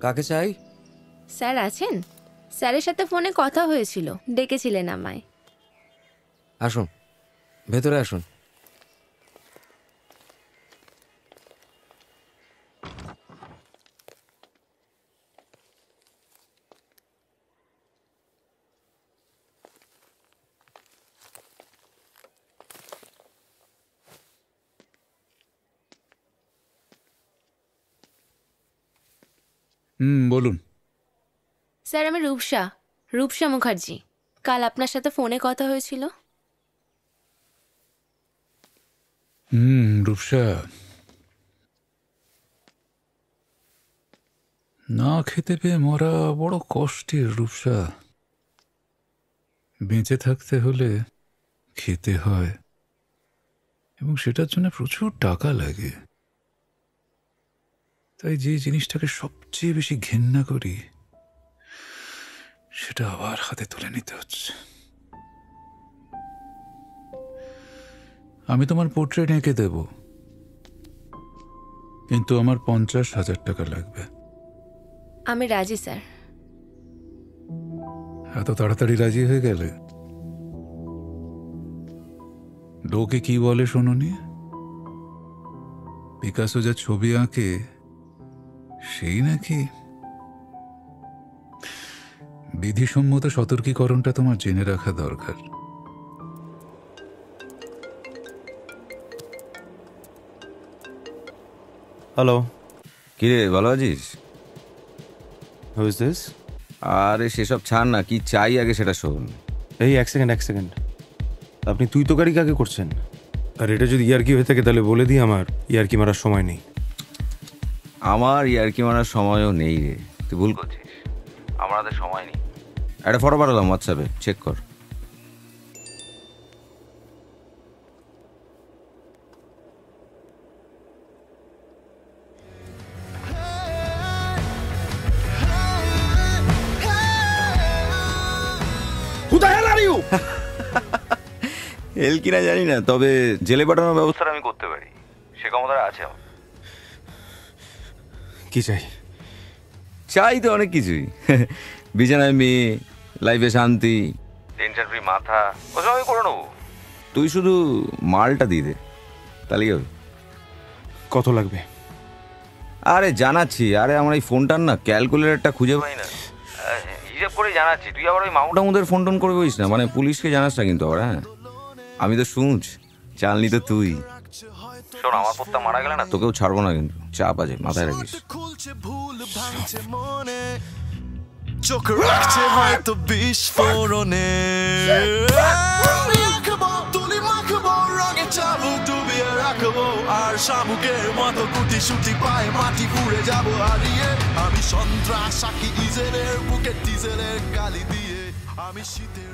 কাকে চাই? স্যার আছেন? স্যারের সাথে ফোনে কথা হয়েছিল, ডেকেছিলেন আমায়। আসুন, ভেতরে আসুন। বলুন। স্যার আমি রূপসা মুখার্জি। কাল আপনার সাথে ফোনে কথা হয়েছিল। রূপসা, না খেতে পেয়ে মরা বড় কষ্টের। রূপসা, বেঁচে থাকতে হলে খেতে হয়, এবং সেটার জন্য প্রচুর টাকা লাগে। তাই যে জিনিসটাকে সবচেয়ে বেশি ঘেন্না করি সেটা আবার হাতে তুলে নিতে হচ্ছে। আমি তোমার পোর্ট্রেট এঁকে দেব, কিন্তু আমার 50,000 টাকা লাগবে। আমি রাজি স্যার। এত তাড়াতাড়ি রাজি হয়ে গেলে? লোকে কি বলে শোনোনি? পিকাসো যা ছবি আঁকে সেই নাকি? বিধিসম্মত সতর্কীকরণটা তোমার জেনে রাখা দরকার। হ্যালো, কিরে ভালো আছিস? Who is this? আরে সেসব ছাড় না, কি চাই আগে সেটা শোন। এই এক সেকেন্ড, আপনি তুই তোকারি কাকে করছেন? আর এটা যদি ইয়ার্কি হয়ে থাকে তাহলে বলে দিই আমার ইয়ার্কি মারার সময় নেই। আমার ইয়ার্কি মারার সময়ও নেই রে, তুই ভুল করছিস। আমার হাতে সময় নেই। একটা ফটো পাঠালাম হোয়াটসঅ্যাপে, চেক কর। হেল কিনা জানি না, তবে জেলে পাঠানোর ব্যবস্থাটা আমি করতে পারি, সে ক্ষমতা আছে আমার। কি চাই? চাই তো অনেক কিছুই। বিছানায় মেয়ে, লাইফে শান্তি, টেনশন ফ্রি মাথা, ওসব আমি করে নেবো। তুই শুধু মালটা দিয়ে দে, তাহলেই হবে। কত লাগবে? আরে জানাচ্ছি, আরে আমার এই ফোনটার না ক্যালকুলেটরটা খুঁজে পাই না, হিসাব করে জানাচ্ছি। তুই আবার ওই মাউটামুদের ফোন টোন করে বলিস না, মানে পুলিশকে জানাস না কিন্তু আবার। হ্যাঁ, আমি তো শুনছ, চালনি তো তুই। শোন, আমার পত্তা মারা গেলে না তোকেও ছাড়বো না কিন্তু, চাপ আছে, মাথায় রাখিস। চোখ রাখছে হয়তো বিস্ফোরণে, তুলি মাখবো রঙে চাবুক ডুবিয়ে রাখবো, আর শামুকের মতো কুটি সুটি পায়ে মাটি ঘুরে যাবো হারিয়ে। আমি সন্ত্রাস সাকি ইজেলের বুকে ডিজেলের গালি দিয়ে, আমি শীতের